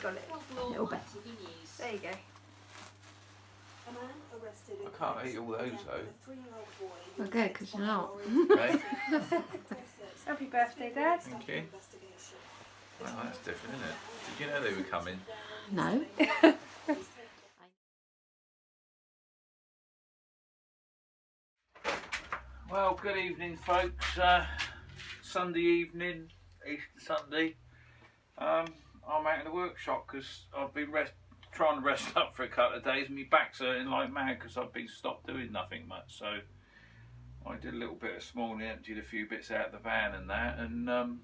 got it a little bit. There you go. I can't eat all those though. Well, good, because you're not. Right? Happy birthday, Dad. Thank you. Well, that's different, isn't it? Did you know they were coming? No. Well, good evening, folks. Sunday evening, Easter Sunday. I'm out in the workshop because I've been trying to rest up for a couple of days, and my back's hurting like mad because I've been stopped doing nothing much. So I did a little bit this morning, emptied a few bits out of the van and that, and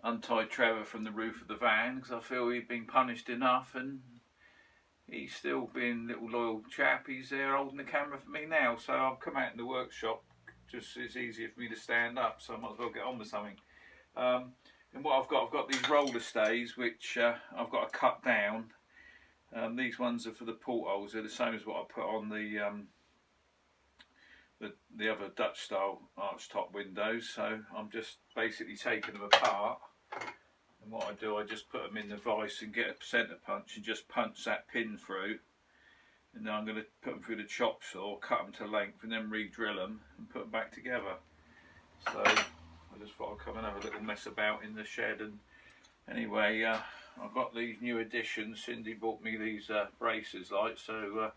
untied Trevor from the roof of the van because I feel he'd been punished enough, and he's still being a little loyal chap. He's there holding the camera for me now, so I've come out in the workshop. Just it's easier for me to stand up, so I might as well get on with something. And what I've got these roller stays which I've got to cut down. These ones are for the portholes. They're the same as what I put on the other Dutch style arch top windows. So I'm just basically taking them apart, and what I do, I just put them in the vise and get a centre punch and just punch that pin through, and then I'm going to put them through the chop saw, cut them to length, and then re-drill them and put them back together. So I just thought I'd come and have a little mess about in the shed. And anyway, I've got these new additions. Cindy bought me these braces, like, so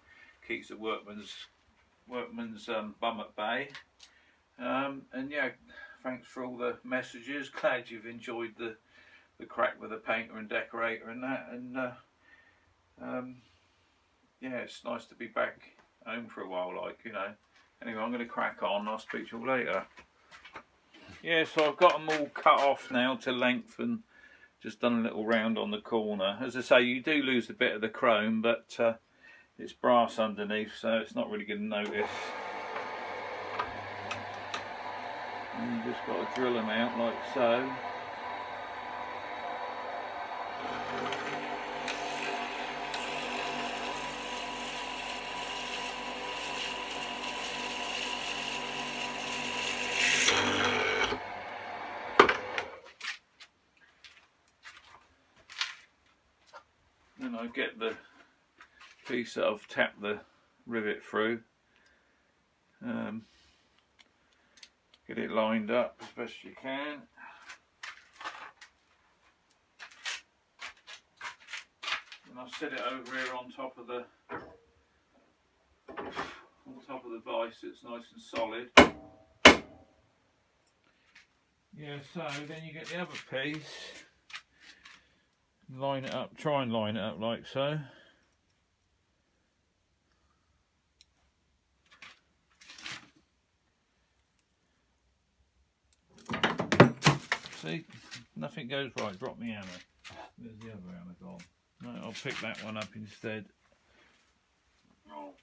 keeps the workman's bum at bay. And yeah, thanks for all the messages. Glad you've enjoyed the crack with the painter and decorator and that. And yeah, it's nice to be back home for a while, like, you know. Anyway, I'm going to crack on. I'll speak to you all later. Yeah, so I've got them all cut off now to length and just done a little round on the corner. As I say, you do lose a bit of the chrome, but it's brass underneath, so it's not really going to notice. And you just got to drill them out like so. Then I get the piece that I've tapped the rivet through, get it lined up as best you can. And I'll set it over here on top of the vise so it's nice and solid. Yeah, so then you get the other piece. Line it up, try and line it up like so. See, nothing goes right. Drop me hammer. Where's the other hammer gone? No, I'll pick that one up instead. Oh.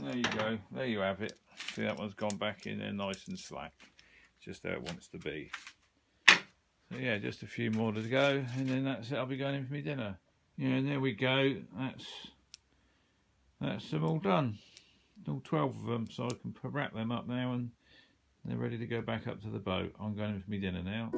There you go, there you have it. See, that one's gone back in there nice and slack, just how it wants to be. So yeah, just a few more to go, and then that's it. I'll be going in for my dinner. Yeah, and there we go. That's them all done. All 12 of them, so I can wrap them up now, and they're ready to go back up to the boat. I'm going in for my dinner now.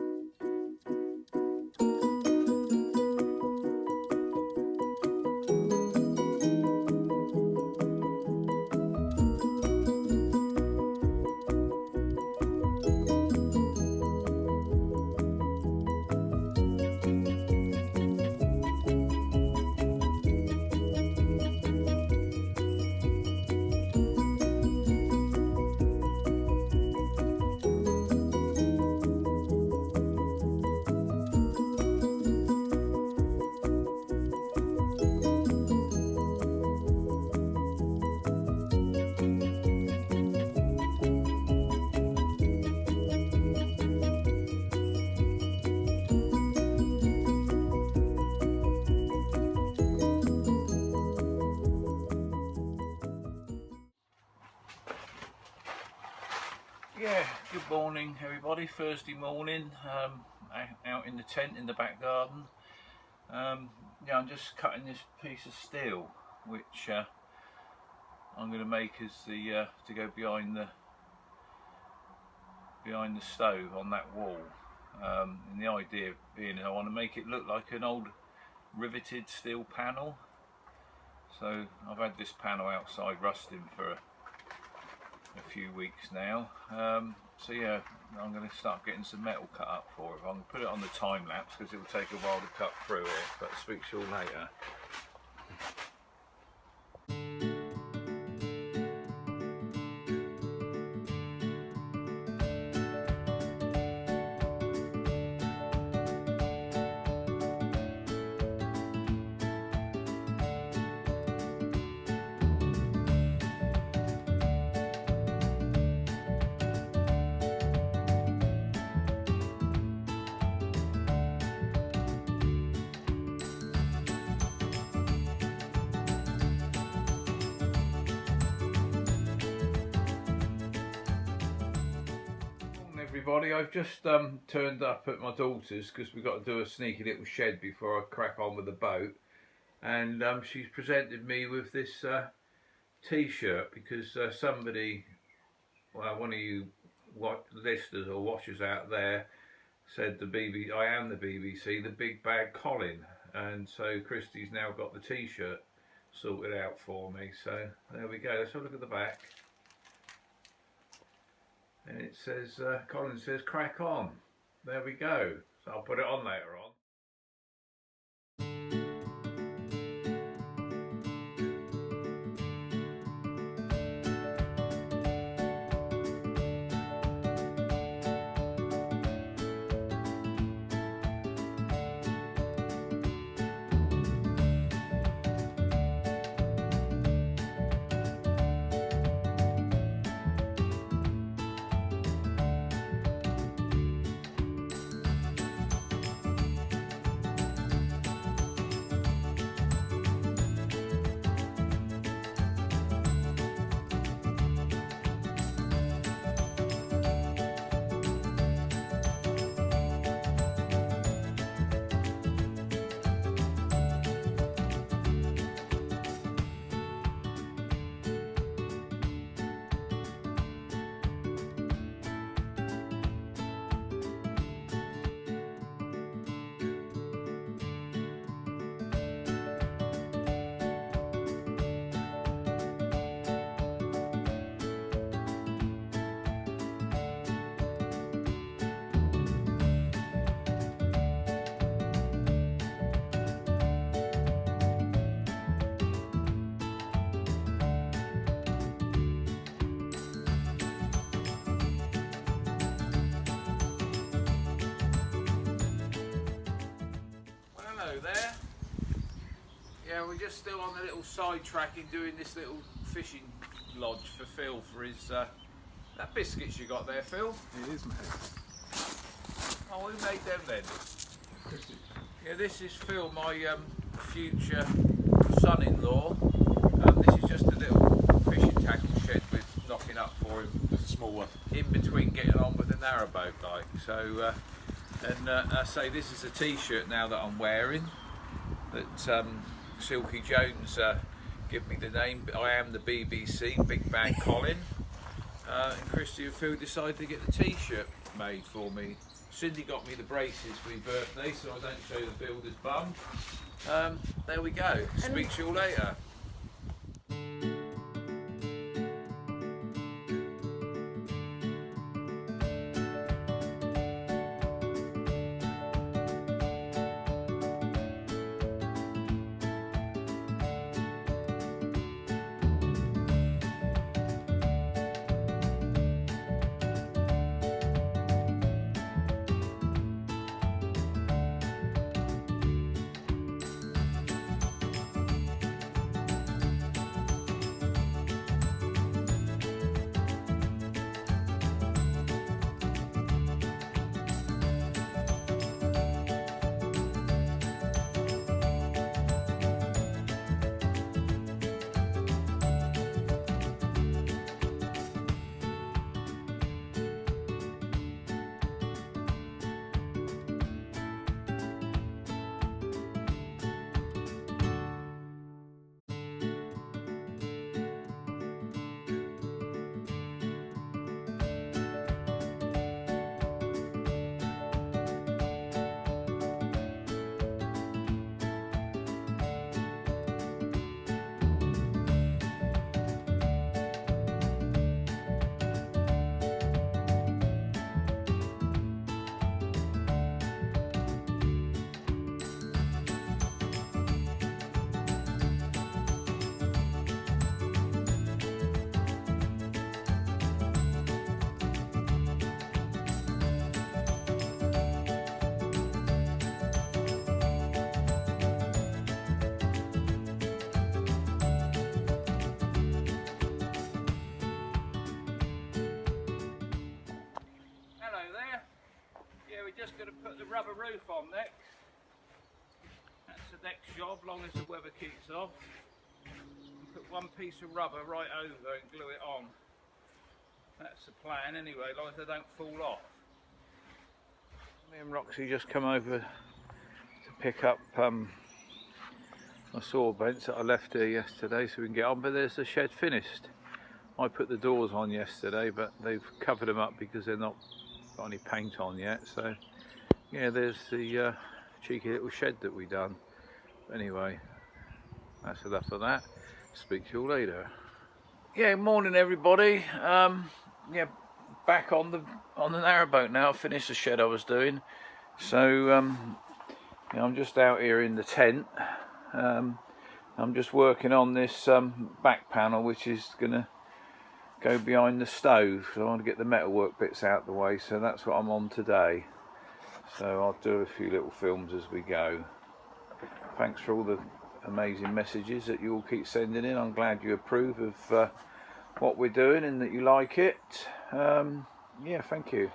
Yeah, good morning everybody. Thursday morning. out in the tent in the back garden. Yeah, I'm just cutting this piece of steel, which I'm going to make as the to go behind the stove on that wall. And the idea being, I want to make it look like an old riveted steel panel. So I've had this panel outside rusting for a few weeks now. So yeah, I'm going to start getting some metal cut up for it. I'm going to put it on the time lapse because it will take a while to cut through it, but I'll speak to you all later. Everybody, I've just turned up at my daughter's because we've got to do a sneaky little shed before I crack on with the boat, and she's presented me with this t-shirt because somebody, well, one of you listeners or watchers out there said I am the BBC, the big bad Colin, and so Christy's now got the t-shirt sorted out for me. So there we go. Let's have a look at the back. And it says, Colin says, crack on. There we go. So I'll put it on later on. There, yeah, we're just still on the little sidetracking, doing this little fishing lodge for Phil for his that biscuits you got there, Phil. It is, mate. Oh, who made them then? Christy. Yeah, this is Phil, my future son-in-law. This is just a little fishing tackle shed we're knocking up for him. Just a small one. In between getting on with the narrowboat, like so. And I say this is a t-shirt now that I'm wearing that Silky Jones give me the name. I am the BBC, Big Bad Colin. And Christy and Phil decided to get the t-shirt made for me. Cindy got me the braces for my birthday, so I don't show the builder's bum. There we go. Speak to you all later. just going to put the rubber roof on next. That's the next job, long as the weather keeps off. Put one piece of rubber right over and glue it on. That's the plan anyway, as long as they don't fall off. Me and Roxy just come over to pick up my saw bench that I left here yesterday so we can get on, but there's the shed finished. I put the doors on yesterday, but they've covered them up because they're not got any paint on yet. So yeah, there's the cheeky little shed that we done. Anyway, that's enough of that. Speak to you all later. Yeah, morning everybody. Yeah, back on the narrowboat now. I finished the shed I was doing. So yeah, I'm just out here in the tent. I'm just working on this back panel, which is gonna go behind the stove. So I want to get the metalwork bits out the way. So that's what I'm on today. So I'll do a few little films as we go. Thanks for all the amazing messages that you all keep sending in. I'm glad you approve of what we're doing and that you like it. Yeah, thank you.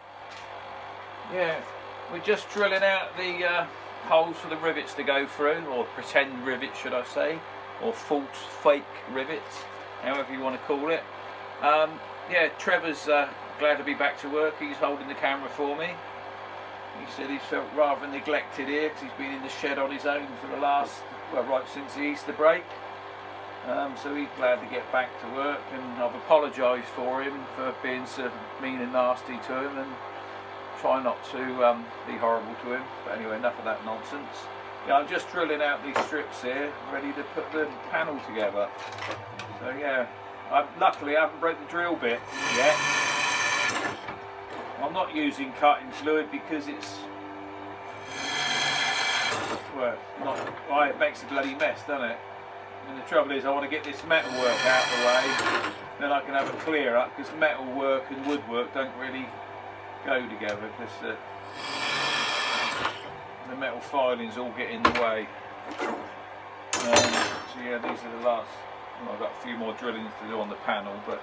Yeah, we're just drilling out the holes for the rivets to go through, or pretend rivets should I say, or false fake rivets, however you want to call it. Yeah, Trevor's glad to be back to work. He's holding the camera for me. He said he's felt rather neglected here because he's been in the shed on his own for the last, well, right since the Easter break. So he's glad to get back to work, and I've apologised for him for being so mean and nasty to him, and try not to be horrible to him. But anyway, enough of that nonsense. Yeah, I'm just drilling out these strips here, ready to put the panel together. So yeah, luckily I haven't broke the drill bit yet. I'm not using cutting fluid because it's, well, it makes a bloody mess, doesn't it? And the trouble is I want to get this metal work out of the way, then I can have a clear up, because metal work and woodwork don't really go together, because the metal filings all get in the way. So yeah, these are the last, well, I've got a few more drillings to do on the panel, but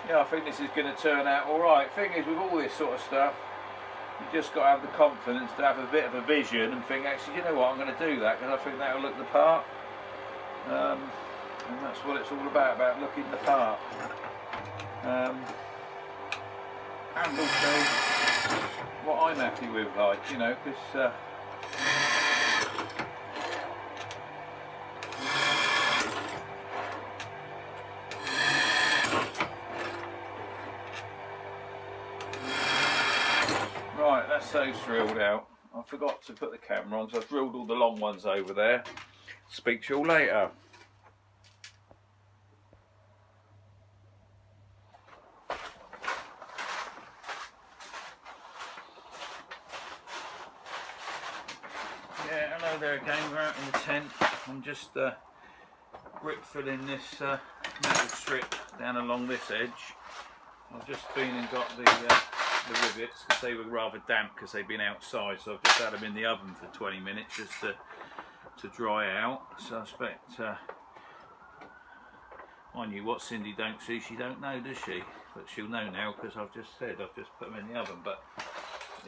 yeah, I think this is going to turn out alright. Thing is, with all this sort of stuff, you just got to have the confidence to have a bit of a vision and think, actually, you know what, I'm going to do that because I think that will look the part. And that's what it's all about looking the part. And also what I'm happy with, like, you know, because right, that's those drilled out. I forgot to put the camera on, so I've drilled all the long ones over there. Speak to you all later. Yeah, hello there again, we're out in the tent. I'm just grip filling this metal strip down along this edge. I've just been and got the rivets, because they were rather damp because they've been outside, so I've just had them in the oven for 20 minutes just to dry out. So I expect, mind you, what Cindy don't see, she don't know, does she? But she'll know now, because I've just said I've just put them in the oven. But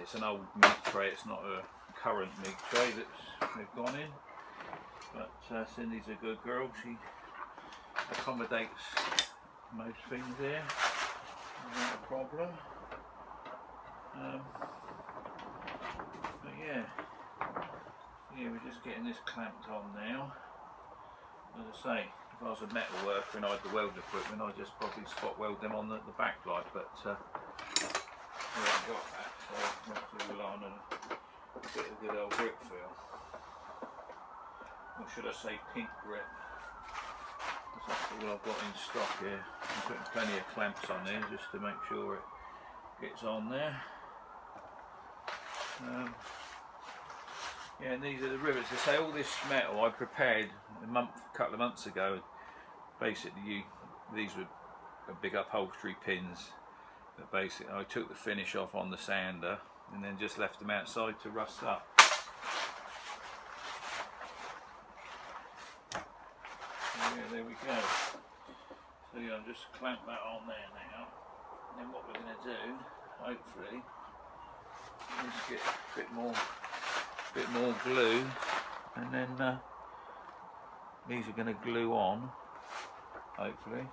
it's an old meat tray, it's not a current meat tray that's they've gone in. But Cindy's a good girl, she accommodates most things here, not a problem. But yeah, we're just getting this clamped on now. As I say, if I was a metal worker and I had the weld equipment, I'd just probably spot weld them on the backlight, but we haven't got that, so I have to rely on a bit of good old grip feel. Or should I say pink grip? That's all I've got in stock here. I'm putting plenty of clamps on there just to make sure it gets on there. Yeah, and these are the rivets. I say all this metal I prepared a couple of months ago. Basically, these were big upholstery pins. But basically, I took the finish off on the sander and then just left them outside to rust up. So yeah, there we go. So yeah, I'll just clamp that on there now. And then what we're going to do, hopefully, Let's get a bit more glue, and then these are going to glue on, hopefully.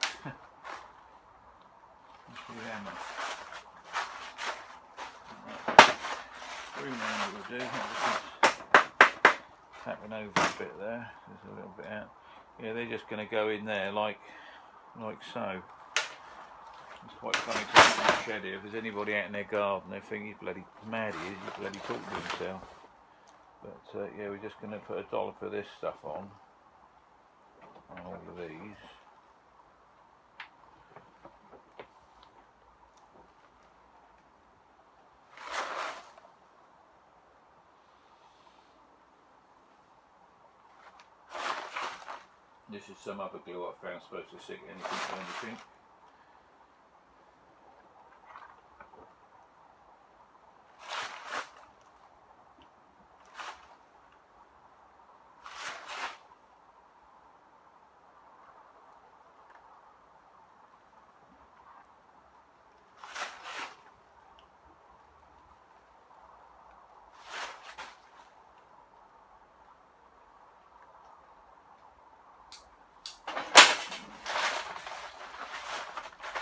Let's put the hammer. Screw handle will do. Tapping over a bit there. There's a little bit out. Yeah, they're just going to go in there like so. It's quite funny to have a shed here. If there's anybody out in their garden, they think he's bloody mad. He's bloody talking to himself. But yeah, we're just going to put a dollop of this stuff on all of these. This is some other glue I found supposed to stick anything to anything.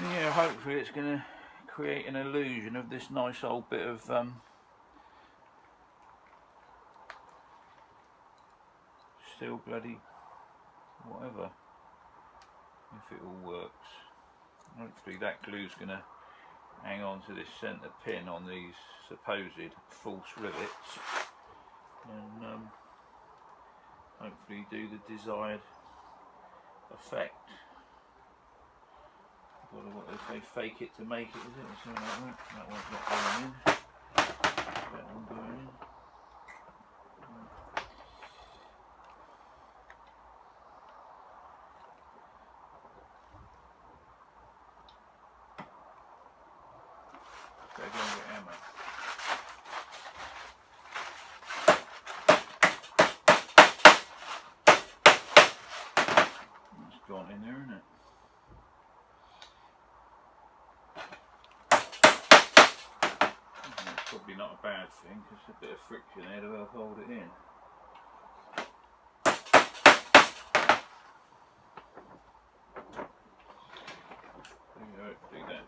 Yeah, hopefully it's going to create an illusion of this nice old bit of steel bloody whatever, if it all works. Hopefully that glue's going to hang on to this centre pin on these supposed false rivets, and hopefully do the desired effect. What they say, fake it to make it, is it? Or something like that. That one's not going in. That one going in. Go again with hammer. It's gone in there, isn't it? Probably not a bad thing, because a bit of friction there to help hold it in. Hopefully that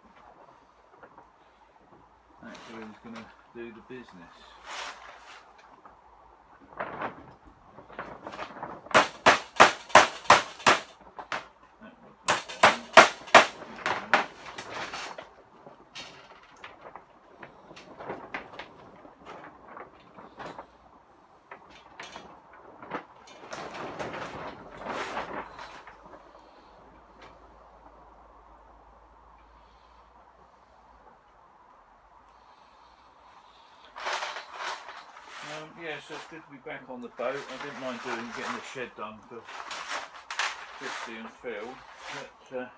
glue is going to do the business. Yeah, so it's good to be back on the boat. I didn't mind getting the shed done for Christy and Phil, but as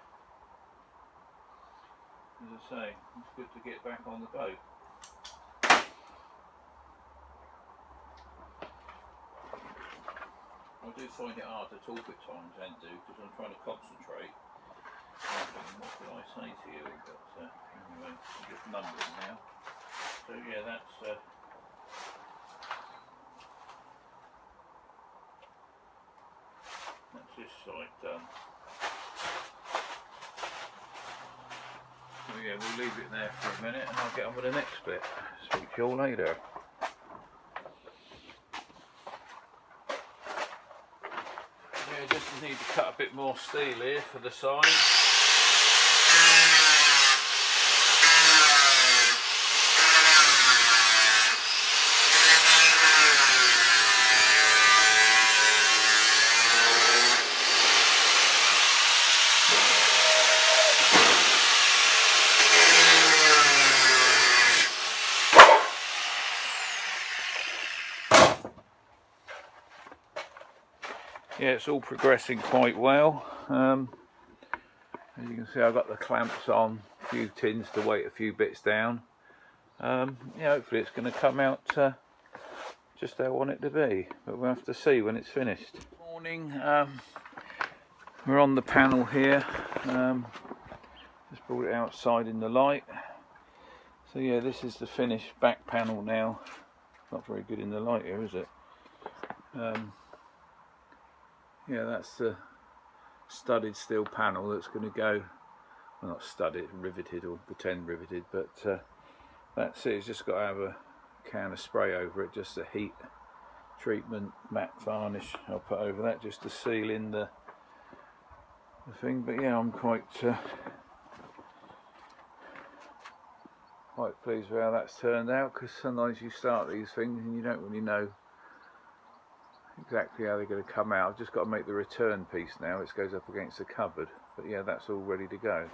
I say, it's good to get back on the boat. I do find it hard to talk at times, and because I'm trying to concentrate. What can I say to you? But anyway, I'm just mumbling now. So yeah, that's this side done. So yeah, we'll leave it there for a minute and I'll get on with the next bit. Speak to you all later. Yeah, just need to cut a bit more steel here for the side. Yeah, it's all progressing quite well. As you can see, I've got the clamps on, a few tins to weight a few bits down. Yeah, hopefully it's going to come out just how I want it to be, but we'll have to see when it's finished. Morning, we're on the panel here. Just brought it outside in the light. So yeah, this is the finished back panel now. Not very good in the light here, is it? Yeah, that's the studded steel panel that's going to go, well, not studded, riveted or pretend riveted, but that's it. It's just got to have a can of spray over it, just a heat treatment matte varnish I'll put over that just to seal in the thing. But yeah, I'm quite pleased with how that's turned out, because sometimes you start these things and you don't really know exactly how they're going to come out. I've just got to make the return piece now, which goes up against the cupboard, but yeah, that's all ready to go.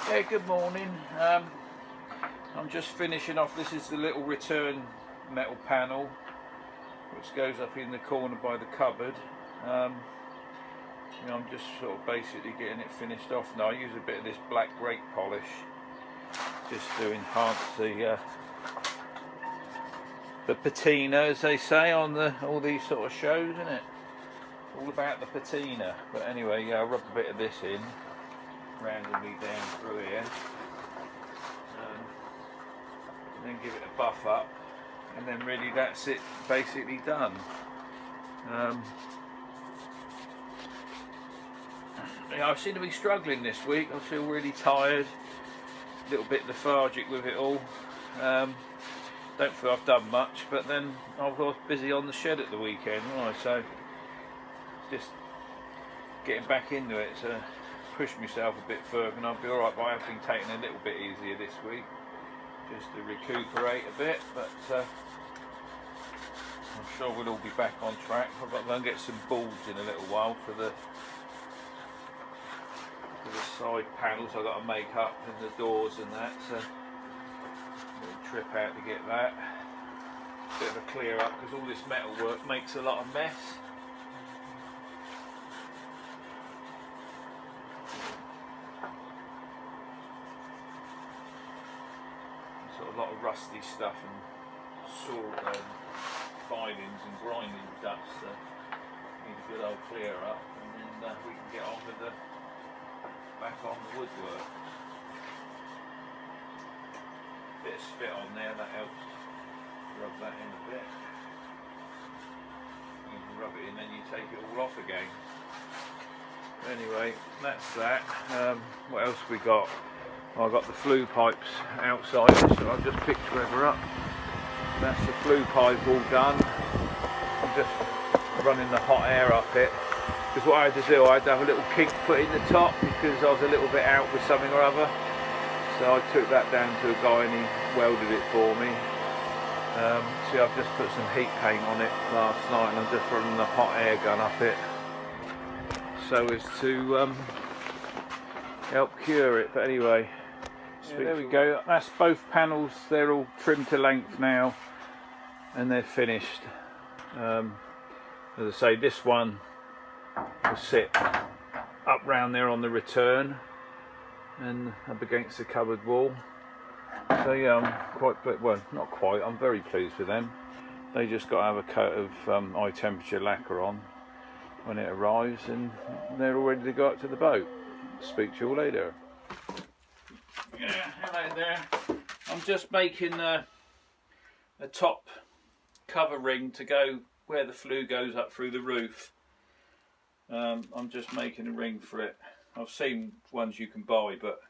Yeah, good morning. I'm just finishing off. This is the little return metal panel which goes up in the corner by the cupboard. You know, I'm just sort of basically getting it finished off now. I use a bit of this black brake polish just to enhance the patina, as they say on all these sort of shows, isn't it? All about the patina. But anyway, yeah, I'll rub a bit of this in randomly down through here, and then give it a buff up, and then really that's it, basically done. Yeah, I seem to be struggling this week. I feel really tired, a little bit lethargic with it all. Don't feel I've done much, but then I was busy on the shed at the weekend, wasn't I? So just getting back into it to push myself a bit further, and I'll be alright. But I have been taking it a little bit easier this week, just to recuperate a bit. But I'm sure we'll all be back on track. I've got to go and get some boards in a little while for the side panels I've got to make up, and the doors and that, so little trip out to get that. Bit of a clear up, because all this metal work makes a lot of mess. Sort of a lot of rusty stuff and saw filings and grinding dust. Need a good old clear up, and then we can get on with the back on the woodwork. Bit of spit on there, that helps. Rub that in a bit. You can rub it in, then you take it all off again. Anyway, that's that. What else we got? I've got the flue pipes outside, so I'll just pick whoever up. That's the flue pipe all done. I'm just running the hot air up it. Because what I had to do, I had to have a little kink put in the top, because I was a little bit out with something or other. So I took that down to a guy and he welded it for me. See, I've just put some heat paint on it last night, and I'm just running the hot air gun up it, so as to help cure it. But anyway, yeah, there we go. That's both panels. They're all trimmed to length now, and they're finished. As I say, this one will sit up round there on the return and up against the cupboard wall. So yeah, I'm quite, well, not quite, I'm very pleased with them. They just got to have a coat of high temperature lacquer on when it arrives, and they're all ready to go up to the boat. Speak to you all later. Yeah, hello there. I'm just making a top cover ring to go where the flue goes up through the roof. I'm just making a ring for it. I've seen ones you can buy, but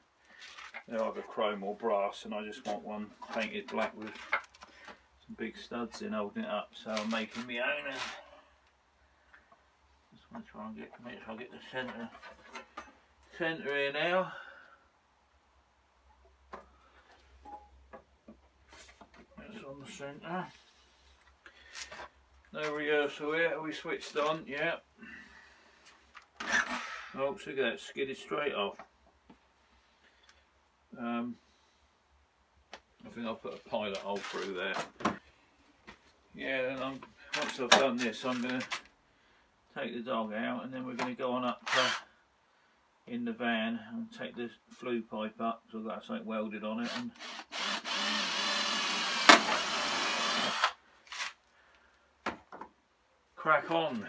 they're either chrome or brass, and I just want one painted black with some big studs in holding it up. So I'm making my own. Just want to try and make sure I get the centre here now. That's on the centre. No rehearsal here. Are we switched on? Yeah. Oh, so look at that, skidded straight off. I think I'll put a pilot hole through there. Yeah, then once I've done this, I'm going to take the dog out, and then we're going to go on up in the van and take this flue pipe up, so I've got something welded on it, and crack on.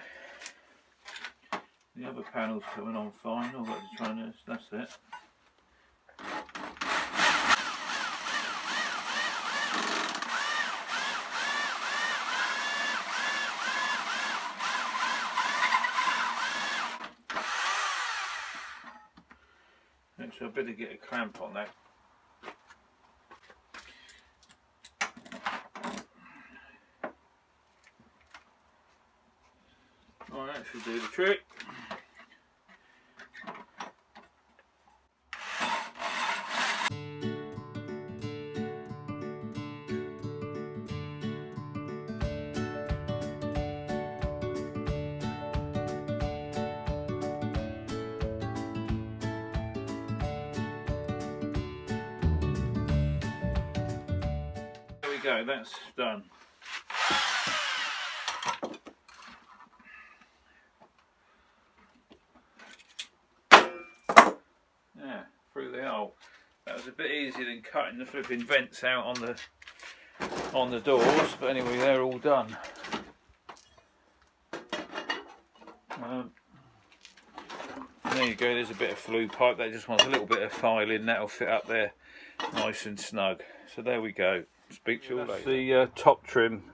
The other panel's coming on fine. I've got to try this. That's it. so I better get a clamp on that. Right, that should do the trick. There we go, that's done. Yeah, through the hole. That was a bit easier than cutting the flipping vents out on the doors, but anyway, they're all done. There you go, there's a bit of flue pipe. That just wants a little bit of filing. That'll fit up there nice and snug. So there we go. Speak to you all later. That's the top trim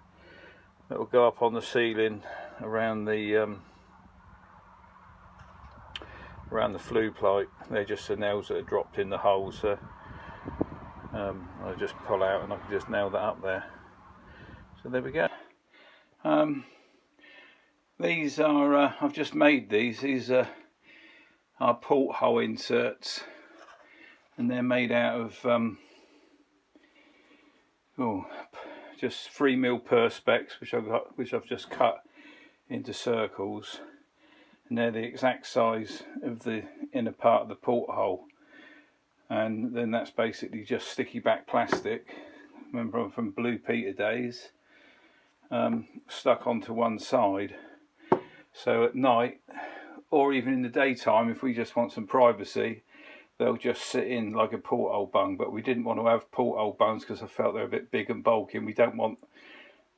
that will go up on the ceiling around the flue pipe. They're just the nails that are dropped in the holes. So I just pull out and I can just nail that up there. So there we go. These are I've just made these. These are porthole inserts, and they're made out of just 3mm perspex, which I've just cut into circles, and they're the exact size of the inner part of the porthole. And then that's basically just sticky back plastic. Remember from Blue Peter days, stuck onto one side. So at night, or even in the daytime, if we just want some privacy, they'll just sit in like a porthole bung. But we didn't want to have porthole bungs because I felt they're a bit big and bulky, and we don't want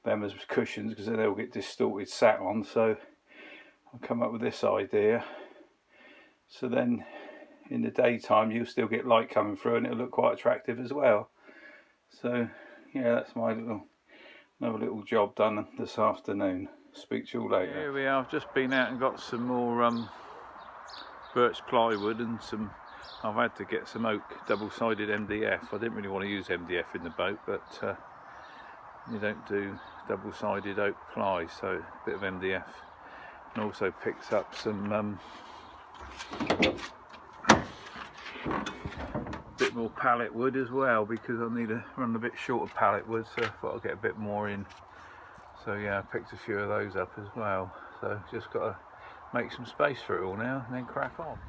them as cushions because then they'll get distorted sat on. So I'll come up with this idea. So then in the daytime you'll still get light coming through and it'll look quite attractive as well. So yeah, that's my another little job done this afternoon. Speak to you all later. Here we are. I've just been out and got some more birch plywood and some. I've had to get some oak double-sided MDF. I didn't really want to use MDF in the boat, but you don't do double-sided oak ply, so a bit of MDF. And also picked up some bit more pallet wood as well, because I need to run a bit short of pallet wood, so I thought I'd get a bit more in. So yeah, I picked a few of those up as well. So just got to make some space for it all now and then crack on.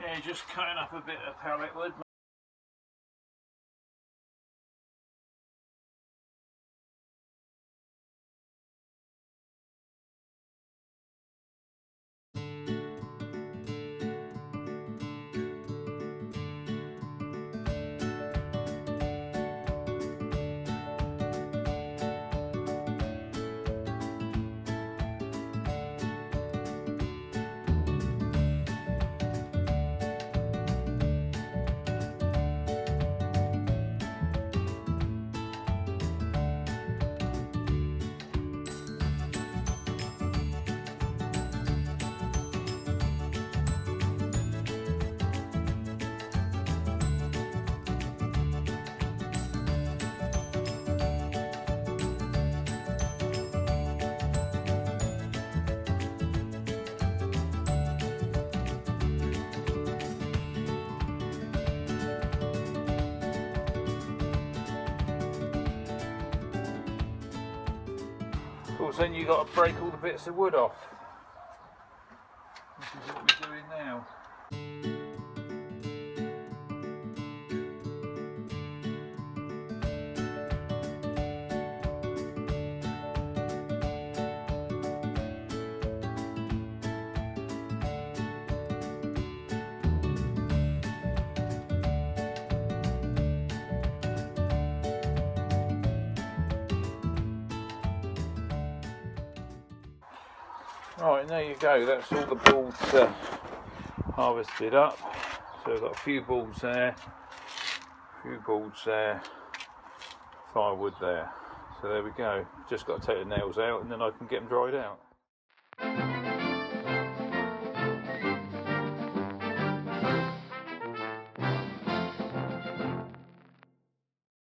Yeah, just cutting up a bit of pallet wood. Of course, then you've got to break all the bits of wood off. This is what we're doing now. Right, and there you go, that's all the boards harvested up. So we've got a few boards there, firewood there. So there we go, just got to take the nails out and then I can get them dried out.